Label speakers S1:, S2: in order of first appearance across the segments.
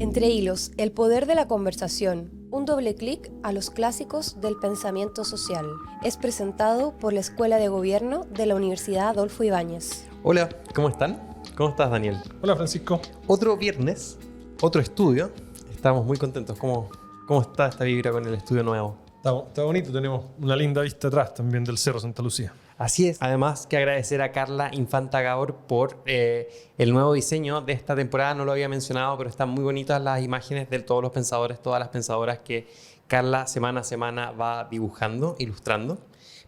S1: Entre hilos, el poder de la conversación, un doble clic a los clásicos del pensamiento social. Es presentado por la Escuela de Gobierno de la Universidad Adolfo Ibáñez.
S2: Hola, ¿cómo están? ¿Cómo estás, Daniel?
S3: Hola, Francisco.
S2: Otro viernes, otro estudio. Estamos muy contentos. ¿Cómo está esta vibra con el estudio nuevo?
S3: Está bonito, tenemos una linda vista atrás también del Cerro Santa Lucía.
S2: Así es. Además que agradecer a Carla Infanta Gabor por el nuevo diseño de esta temporada. No lo había mencionado, pero están muy bonitas las imágenes de todos los pensadores, todas las pensadoras que Carla semana a semana va dibujando, ilustrando.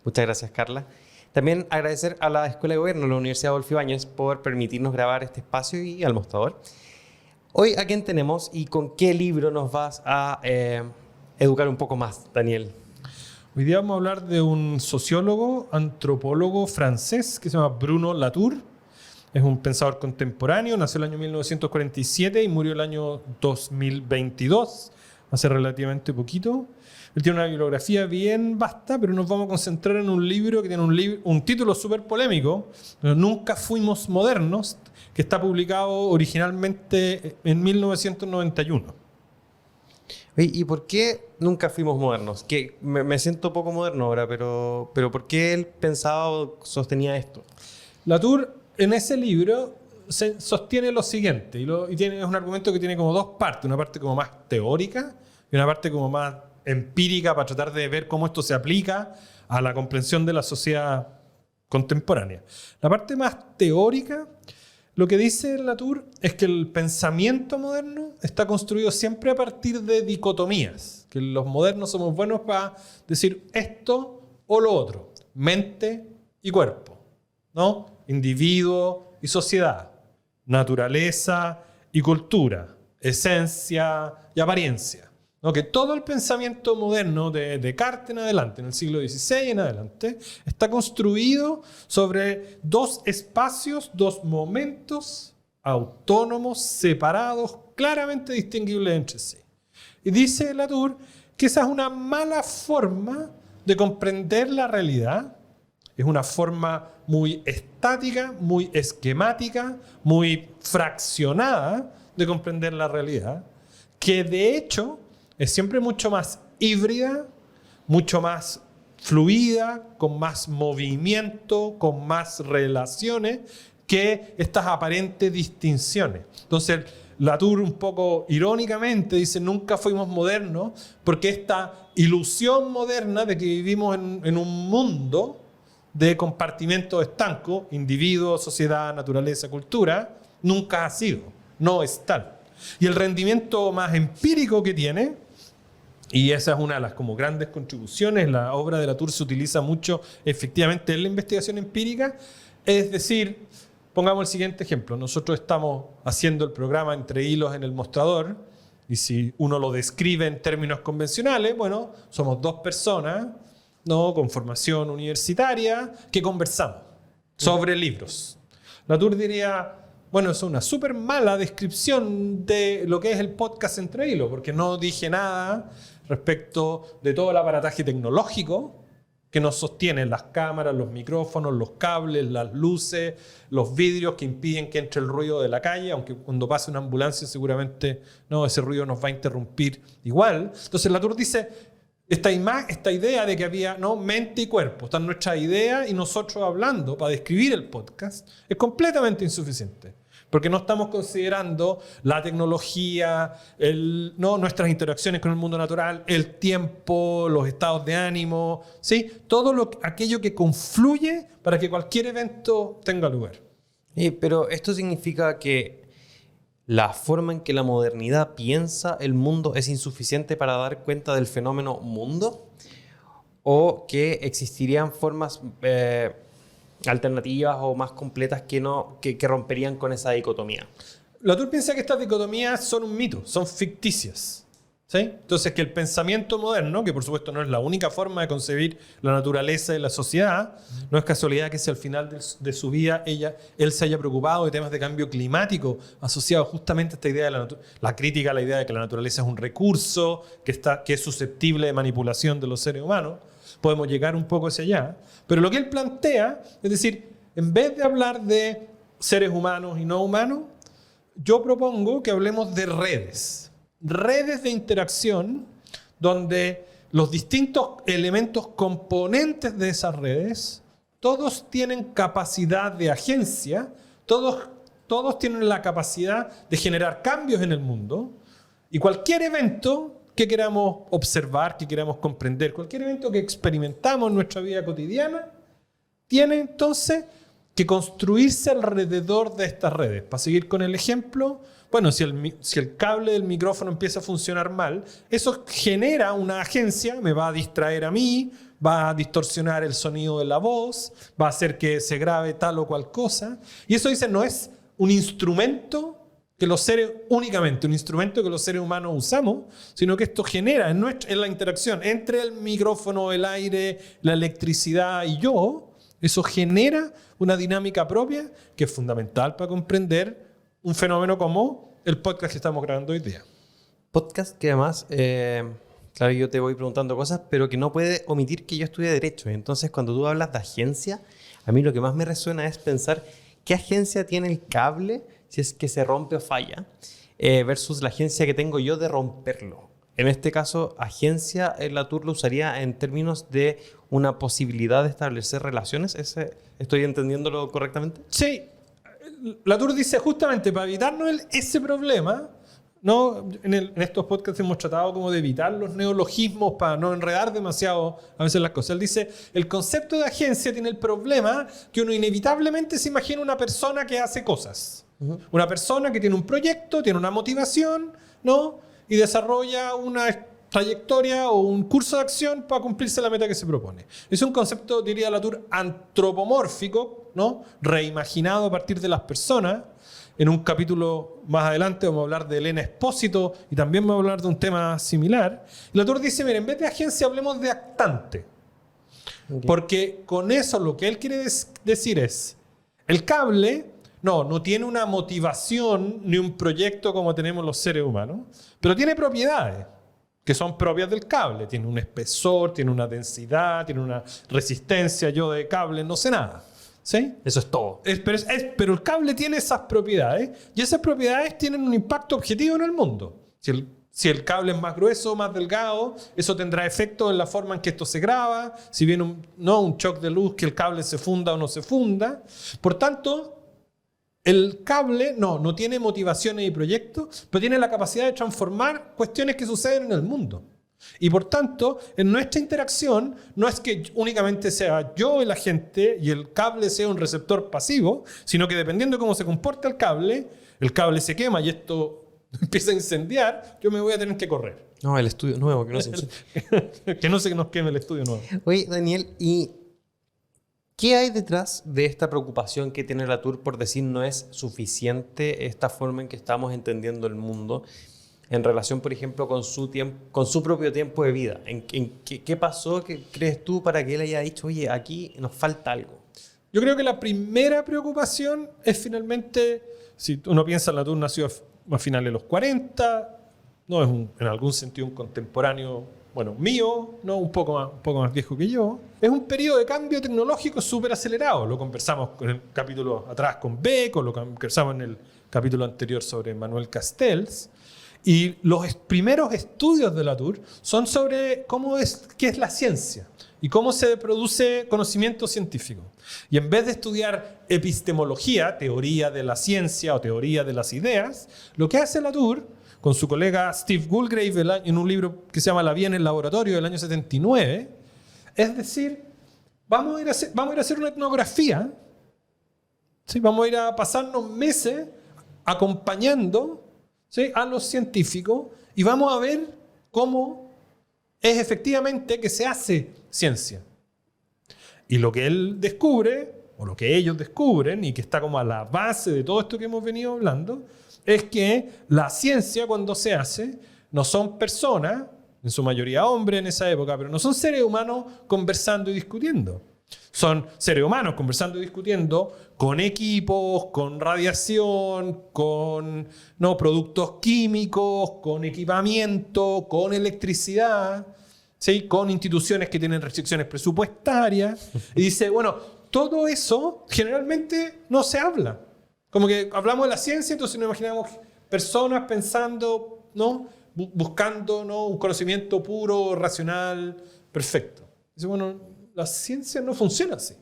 S2: Muchas gracias, Carla. También agradecer a la Escuela de Gobierno de la Universidad Adolfo Ibáñez por permitirnos grabar este espacio y al mostrador. Hoy, ¿a quién tenemos y con qué libro nos vas a educar un poco más, Daniel?
S3: Hoy día vamos a hablar de un sociólogo, antropólogo francés que se llama Bruno Latour. Es un pensador contemporáneo, nació el año 1947 y murió el año 2022, hace relativamente poquito. Él tiene una bibliografía bien vasta, pero nos vamos a concentrar en un libro que tiene un título súper polémico, Nunca fuimos modernos, que está publicado originalmente en 1991.
S2: ¿Y por qué nunca fuimos modernos? Que me siento poco moderno ahora, pero ¿por qué él pensaba o sostenía esto?
S3: Latour, en ese libro, sostiene lo siguiente, es un argumento que tiene como dos partes, una parte como más teórica y una parte como más empírica para tratar de ver cómo esto se aplica a la comprensión de la sociedad contemporánea. La parte más teórica, lo que dice Latour es que el pensamiento moderno está construido siempre a partir de dicotomías, que los modernos somos buenos para decir esto o lo otro, mente y cuerpo, ¿no? Individuo y sociedad, naturaleza y cultura, esencia y apariencia. ¿No? Que todo el pensamiento moderno de Descartes en adelante, en el siglo XVI en adelante, está construido sobre dos espacios, dos momentos autónomos, separados, claramente distinguibles entre sí. Y dice Latour que esa es una mala forma de comprender la realidad. Es una forma muy estática, muy esquemática, muy fraccionada de comprender la realidad, que de hecho es siempre mucho más híbrida, mucho más fluida, con más movimiento, con más relaciones que estas aparentes distinciones. Entonces, Latour un poco irónicamente dice nunca fuimos modernos porque esta ilusión moderna de que vivimos en un mundo de compartimentos estancos, individuo, sociedad, naturaleza, cultura, nunca ha sido, no es tal. Y el rendimiento más empírico que tiene, y esa es una de las como grandes contribuciones, la obra de Latour se utiliza mucho efectivamente en la investigación empírica, es decir, pongamos el siguiente ejemplo, nosotros estamos haciendo el programa Entre Hilos en el mostrador, y si uno lo describe en términos convencionales, bueno, somos dos personas, ¿no?, con formación universitaria que conversamos sobre libros. Latour diría, bueno, es una súper mala descripción de lo que es el podcast Entre Hilos, porque no dije nada respecto de todo el aparataje tecnológico que nos sostienen las cámaras, los micrófonos, los cables, las luces, los vidrios que impiden que entre el ruido de la calle, aunque cuando pase una ambulancia seguramente no, ese ruido nos va a interrumpir igual. Entonces Latour dice, esta idea de que había mente y cuerpo, está en nuestra idea y nosotros hablando para describir el podcast, es completamente insuficiente. Porque no estamos considerando la tecnología, nuestras interacciones con el mundo natural, el tiempo, los estados de ánimo, ¿sí? Todo aquello que confluye para que cualquier evento tenga lugar.
S2: Pero esto significa que la forma en que la modernidad piensa el mundo es insuficiente para dar cuenta del fenómeno mundo, o que existirían formas alternativas o más completas que romperían con esa dicotomía.
S3: Latour piensa que estas dicotomías son un mito, son ficticias, ¿sí? Entonces que el pensamiento moderno, que por supuesto no es la única forma de concebir la naturaleza y la sociedad, no es casualidad que si al final de su vida él se haya preocupado de temas de cambio climático asociados justamente a esta idea de la crítica a la idea de que la naturaleza es un recurso que es susceptible de manipulación de los seres humanos. Podemos llegar un poco hacia allá, pero lo que él plantea, es decir, en vez de hablar de seres humanos y no humanos, yo propongo que hablemos de redes. redes de interacción donde los distintos elementos componentes de esas redes, todos tienen capacidad de agencia, todos tienen la capacidad de generar cambios en el mundo, y cualquier evento que queramos observar, que queramos comprender, cualquier evento que experimentamos en nuestra vida cotidiana, tiene entonces que construirse alrededor de estas redes. Para seguir con el ejemplo, bueno, si el cable del micrófono empieza a funcionar mal, eso genera una agencia, me va a distraer a mí, va a distorsionar el sonido de la voz, va a hacer que se grabe tal o cual cosa. Y eso dice, no es un instrumento únicamente un instrumento que los seres humanos usamos, sino que esto genera en la interacción entre el micrófono, el aire, la electricidad y yo, eso genera una dinámica propia que es fundamental para comprender un fenómeno como el podcast que estamos grabando hoy día.
S2: Podcast que además, claro, yo te voy preguntando cosas, pero que no puede omitir que yo estudié Derecho. Entonces, cuando tú hablas de agencia, a mí lo que más me resuena es pensar qué agencia tiene el cable si es que se rompe o falla, versus la agencia que tengo yo de romperlo. En este caso, agencia, Latour lo usaría en términos de una posibilidad de establecer relaciones. ¿Estoy entendiéndolo correctamente?
S3: Sí. Latour dice justamente para evitarnos ese problema, ¿no? En estos podcasts hemos tratado como de evitar los neologismos para no enredar demasiado a veces las cosas. Él dice, el concepto de agencia tiene el problema que uno inevitablemente se imagina una persona que hace cosas. Uh-huh. Una persona que tiene un proyecto, tiene una motivación, ¿no? Y desarrolla una trayectoria o un curso de acción para cumplirse la meta que se propone. Es un concepto, diría Latour, antropomórfico, ¿no? Reimaginado a partir de las personas. En un capítulo más adelante vamos a hablar de Elena Espósito y también vamos a hablar de un tema similar. Latour dice, mira, en vez de agencia hablemos de actante. Okay. Porque con eso lo que él quiere decir es, el cable no tiene una motivación ni un proyecto como tenemos los seres humanos, pero tiene propiedades que son propias del cable. Tiene un espesor, tiene una densidad, tiene una resistencia. Yo de cable no sé nada. ¿Sí?
S2: Eso es todo.
S3: Pero el cable tiene esas propiedades y esas propiedades tienen un impacto objetivo en el mundo. Si el cable es más grueso o más delgado, eso tendrá efecto en la forma en que esto se graba. Si viene un shock de luz, que el cable se funda o no se funda. Por tanto, el cable no tiene motivaciones y proyectos, pero tiene la capacidad de transformar cuestiones que suceden en el mundo. Y por tanto, en nuestra interacción no es que únicamente sea yo el agente y el cable sea un receptor pasivo, sino que dependiendo de cómo se comporta el cable se quema y esto empieza a incendiar, yo me voy a tener que correr.
S2: No, el estudio nuevo, que no se
S3: que no se nos queme el estudio nuevo.
S2: Oye, Daniel, ¿y qué hay detrás de esta preocupación que tiene Latour por decir no es suficiente esta forma en que estamos entendiendo el mundo en relación, por ejemplo, con su propio tiempo de vida? ¿Qué pasó, qué crees tú, para que él haya dicho, oye, aquí nos falta algo?
S3: Yo creo que la primera preocupación es finalmente, si uno piensa, Latour nació a finales de los 40, no es en algún sentido un contemporáneo, bueno, mío, ¿no? un poco más viejo que yo. Es un periodo de cambio tecnológico súper acelerado. Lo conversamos en el capítulo atrás con Beck, o lo conversamos en el capítulo anterior sobre Manuel Castells. Y los primeros estudios de Latour son sobre qué es la ciencia y cómo se produce conocimiento científico. Y en vez de estudiar epistemología, teoría de la ciencia o teoría de las ideas, lo que hace Latour con su colega Steve Gulgrave en un libro que se llama La vida en el laboratorio del año 79, es decir, vamos a ir a hacer una etnografía, ¿sí? Vamos a ir a pasarnos meses acompañando, ¿sí?, a los científicos y vamos a ver cómo es efectivamente que se hace ciencia. Y lo que él descubre, o lo que ellos descubren, y que está como a la base de todo esto que hemos venido hablando, es que la ciencia, cuando se hace, no son personas, en su mayoría hombres en esa época, pero no son seres humanos conversando y discutiendo. Son seres humanos conversando y discutiendo con equipos, con radiación, con productos químicos, con equipamiento, con electricidad, ¿sí?, con instituciones que tienen restricciones presupuestarias. Y dice, bueno, todo eso generalmente no se habla. Como que hablamos de la ciencia, entonces nos imaginamos personas pensando, ¿no?, buscando, ¿no?, un conocimiento puro, racional, perfecto. Dice, bueno, la ciencia no funciona así.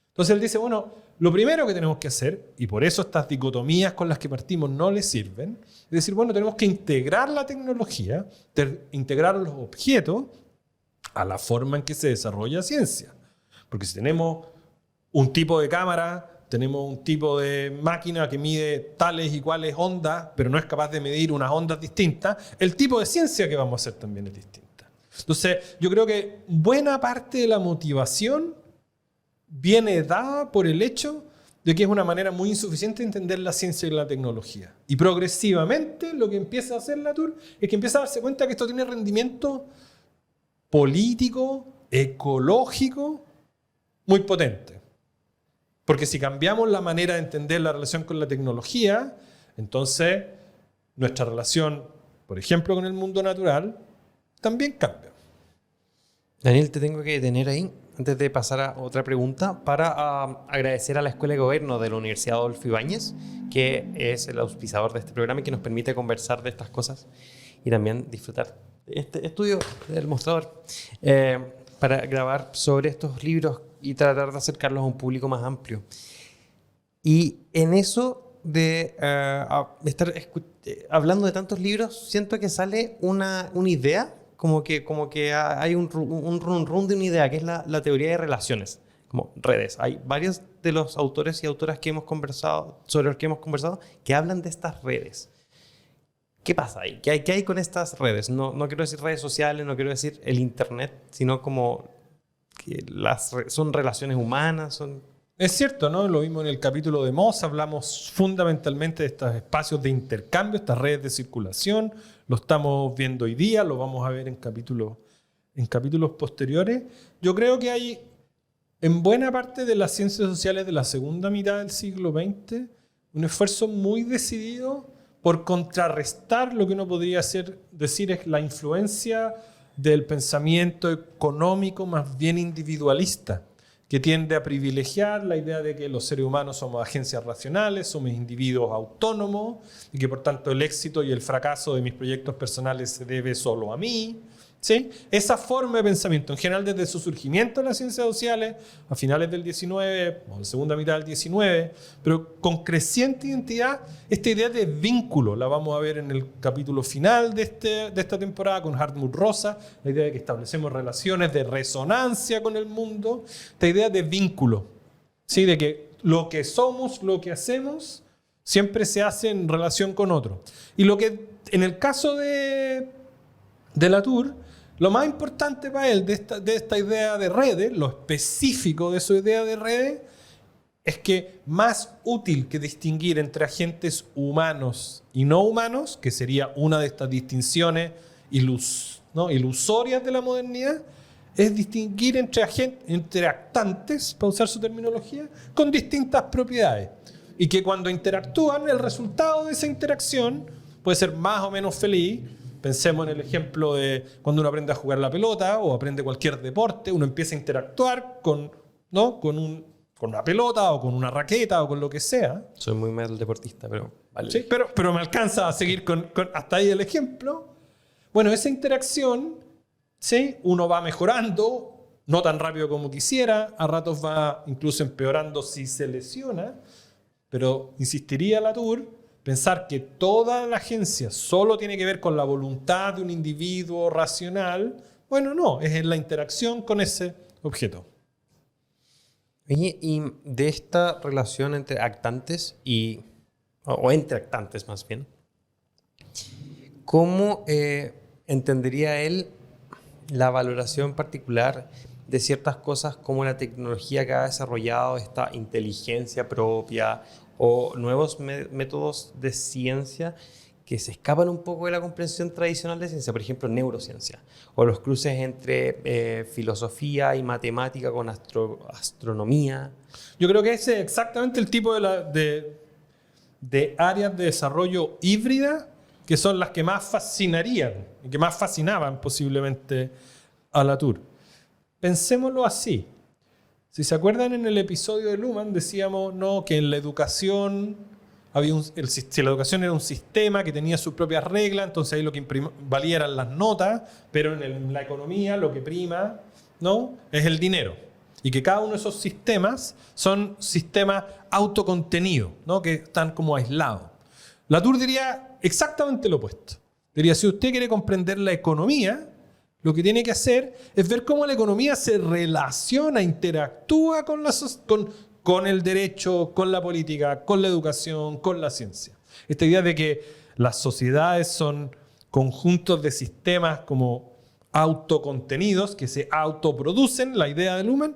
S3: Entonces él dice, bueno, lo primero que tenemos que hacer, y por eso estas dicotomías con las que partimos no le sirven, es decir, bueno, tenemos que integrar la tecnología, integrar los objetos a la forma en que se desarrolla ciencia. Porque si tenemos un tipo de cámara, tenemos un tipo de máquina que mide tales y cuales ondas, pero no es capaz de medir unas ondas distintas, el tipo de ciencia que vamos a hacer también es distinta. Entonces, yo creo que buena parte de la motivación viene dada por el hecho de que es una manera muy insuficiente de entender la ciencia y la tecnología. Y progresivamente lo que empieza a hacer Latour es que empieza a darse cuenta que esto tiene rendimiento político, ecológico, muy potente. Porque si cambiamos la manera de entender la relación con la tecnología, entonces nuestra relación, por ejemplo, con el mundo natural, también cambia.
S2: Daniel, te tengo que detener ahí antes de pasar a otra pregunta para agradecer a la Escuela de Gobierno de la Universidad Adolfo Ibáñez, que es el auspiciador de este programa y que nos permite conversar de estas cosas y también disfrutar de este estudio del mostrador para grabar sobre estos libros y tratar de acercarlos a un público más amplio. Y en eso de estar hablando de tantos libros, siento que sale una idea, como que hay un run de una idea, que es la teoría de relaciones, como redes. Hay varios de los autores y autoras que hemos conversado, sobre los que hemos conversado, que hablan de estas redes. ¿Qué pasa ahí? ¿Qué hay con estas redes? No quiero decir redes sociales, no quiero decir el internet, sino como que son relaciones humanas.
S3: Es cierto, ¿no? Lo vimos en el capítulo de Moss, hablamos fundamentalmente de estos espacios de intercambio, estas redes de circulación, lo estamos viendo hoy día, lo vamos a ver en capítulos posteriores. Yo creo que hay, en buena parte de las ciencias sociales de la segunda mitad del siglo XX, un esfuerzo muy decidido por contrarrestar lo que uno podría decir es la influencia del pensamiento económico más bien individualista, que tiende a privilegiar la idea de que los seres humanos somos agencias racionales, somos individuos autónomos y que por tanto el éxito y el fracaso de mis proyectos personales se debe solo a mí. ¿Sí? Esa forma de pensamiento, en general desde su surgimiento en las ciencias sociales, a finales del 19, o en la segunda mitad del 19, pero con creciente identidad, esta idea de vínculo la vamos a ver en el capítulo final de esta temporada con Hartmut Rosa, la idea de que establecemos relaciones de resonancia con el mundo, esta idea de vínculo, ¿sí? De que lo que somos, lo que hacemos, siempre se hace en relación con otro. Y lo que en el caso de Latour, lo más importante para él de esta idea de redes, lo específico de su idea de redes, es que más útil que distinguir entre agentes humanos y no humanos, que sería una de estas distinciones ilusorias de la modernidad, es distinguir entre actantes, para usar su terminología, con distintas propiedades. Y que cuando interactúan, el resultado de esa interacción puede ser más o menos feliz. Pensemos en el ejemplo de cuando uno aprende a jugar la pelota o aprende cualquier deporte, uno empieza a interactuar con una pelota o con una raqueta o con lo que sea.
S2: Soy muy mal deportista, pero vale.
S3: Sí, pero me alcanza a seguir con hasta ahí el ejemplo. Bueno, esa interacción, ¿sí? Uno va mejorando, no tan rápido como quisiera, a ratos va incluso empeorando si se lesiona, pero insistiría Latour, pensar que toda la agencia solo tiene que ver con la voluntad de un individuo racional, bueno, no, es en la interacción con ese objeto.
S2: Y de esta relación entre actantes o entre actantes más bien, ¿cómo entendería él la valoración particular de ciertas cosas como la tecnología que ha desarrollado, esta inteligencia propia o nuevos métodos de ciencia que se escapan un poco de la comprensión tradicional de ciencia, por ejemplo, neurociencia, o los cruces entre filosofía y matemática con astronomía?
S3: Yo creo que ese es exactamente el tipo de áreas de desarrollo híbrida que son las que más fascinarían y que más fascinaban posiblemente a Latour. Pensémoslo así. Si se acuerdan, en el episodio de Luhmann decíamos que en la educación si la educación era un sistema que tenía sus propias reglas, entonces ahí lo que valía eran las notas, pero en la economía lo que prima, ¿no?, es el dinero. Y que cada uno de esos sistemas son sistemas autocontenidos, ¿no?, que están como aislados. Latour diría exactamente lo opuesto. Diría, si usted quiere comprender la economía, lo que tiene que hacer es ver cómo la economía se relaciona, interactúa con el derecho, con la política, con la educación, con la ciencia. Esta idea de que las sociedades son conjuntos de sistemas como autocontenidos que se autoproducen, la idea de Luhmann,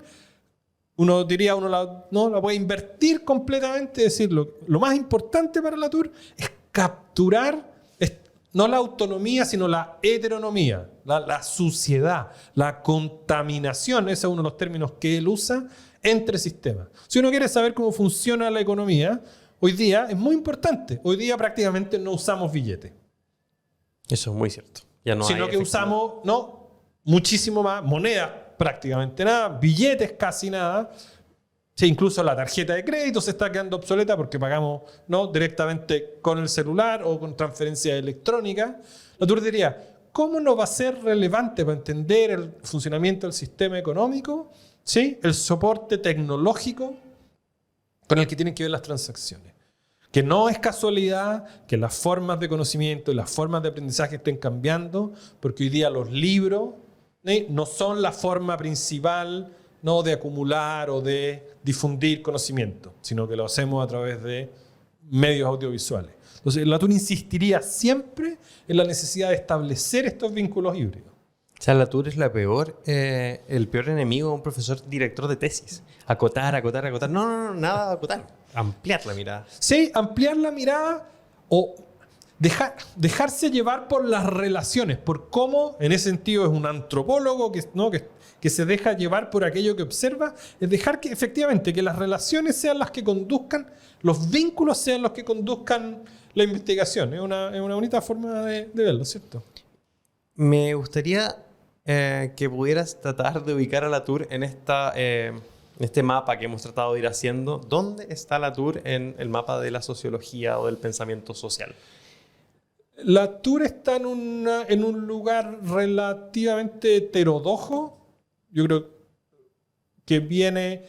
S3: uno diría, la puede invertir completamente, decir, lo más importante para Latour es capturar no la autonomía, sino la heteronomía, la suciedad, la contaminación, ese es uno de los términos que él usa, entre sistemas. Si uno quiere saber cómo funciona la economía, hoy día es muy importante. Hoy día prácticamente no usamos billetes.
S2: Eso es muy cierto. Ya no
S3: sino que usamos muchísimo más monedas, prácticamente nada, billetes casi nada. Sí, incluso la tarjeta de crédito se está quedando obsoleta porque pagamos directamente con el celular o con transferencia electrónica. Latour diría, ¿cómo no va a ser relevante para entender el funcionamiento del sistema económico? ¿Sí? El soporte tecnológico con el que tienen que ver las transacciones. Que no es casualidad que las formas de conocimiento y las formas de aprendizaje estén cambiando, porque hoy día los libros no son la forma principal de acumular o de difundir conocimiento, sino que lo hacemos a través de medios audiovisuales. Entonces, Latour insistiría siempre en la necesidad de establecer estos vínculos híbridos.
S2: O sea, Latour es el peor enemigo de un profesor director de tesis. Acotar. No, nada de acotar. Ampliar la mirada.
S3: Sí, ampliar la mirada o dejarse llevar por las relaciones, por cómo, en ese sentido, es un antropólogo que se deja llevar por aquello que observa, es dejar que efectivamente que las relaciones sean las que conduzcan, los vínculos sean los que conduzcan la investigación. Es una bonita forma de verlo, ¿cierto?
S2: Me gustaría que pudieras tratar de ubicar a Latour en este mapa que hemos tratado de ir haciendo. ¿Dónde está Latour en el mapa de la sociología o del pensamiento social?
S3: Latour está en un lugar relativamente heterodoxo. Yo creo que viene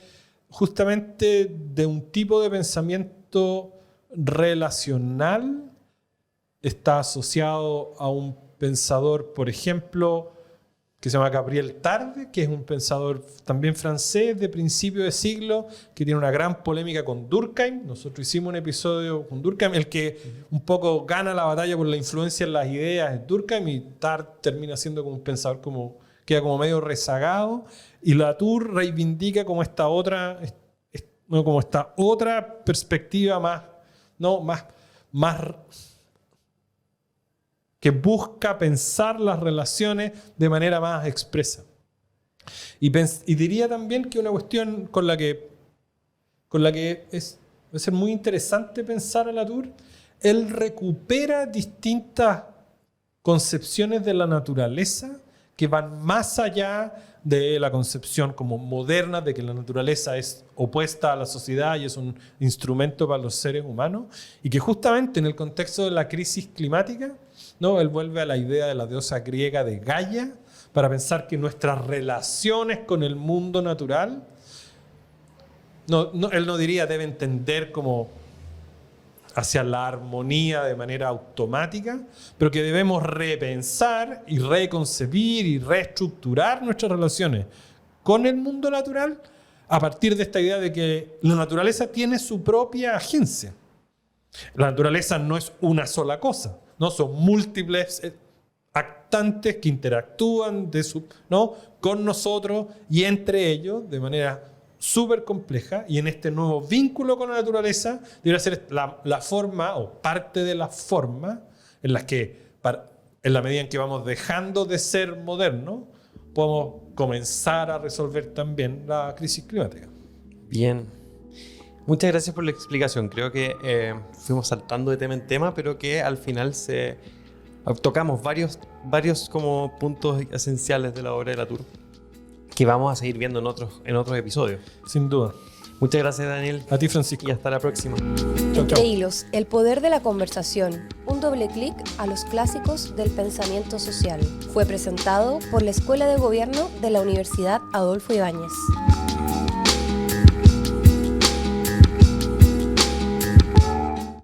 S3: justamente de un tipo de pensamiento relacional. Está asociado a un pensador, por ejemplo, que se llama Gabriel Tarde, que es un pensador también francés de principio de siglo, que tiene una gran polémica con Durkheim. Nosotros hicimos un episodio con Durkheim, el que un poco gana la batalla por la influencia en las ideas es Durkheim, y Tarde termina siendo como un pensador queda como medio rezagado, y Latour reivindica como esta otra perspectiva más que busca pensar las relaciones de manera más expresa. Y diría también que una cuestión con la que va a ser muy interesante pensar a Latour, él recupera distintas concepciones de la naturaleza que van más allá de la concepción como moderna de que la naturaleza es opuesta a la sociedad y es un instrumento para los seres humanos, y que justamente en el contexto de la crisis climática, él vuelve a la idea de la diosa griega de Gaia para pensar que nuestras relaciones con el mundo natural, él no diría deben tender como hacia la armonía de manera automática, pero que debemos repensar y reconcebir y reestructurar nuestras relaciones con el mundo natural a partir de esta idea de que la naturaleza tiene su propia agencia. La naturaleza no es una sola cosa, son múltiples actantes que interactúan con nosotros y entre ellos de manera súper compleja, y en este nuevo vínculo con la naturaleza debería ser la forma o parte de la forma en las que, en la medida en que vamos dejando de ser modernos, podemos comenzar a resolver también la crisis climática.
S2: Bien. Muchas gracias por la explicación. Creo que fuimos saltando de tema en tema, pero que al final tocamos varios como puntos esenciales de la obra de Latour, que vamos a seguir viendo en otros episodios.
S3: Sin duda.
S2: Muchas gracias, Daniel.
S3: A ti, Francisco.
S2: Y hasta la próxima.
S3: Chau, chau.
S1: Creílos, el poder de la conversación. Un doble clic a los clásicos del pensamiento social. Fue presentado por la Escuela de Gobierno de la Universidad Adolfo Ibáñez.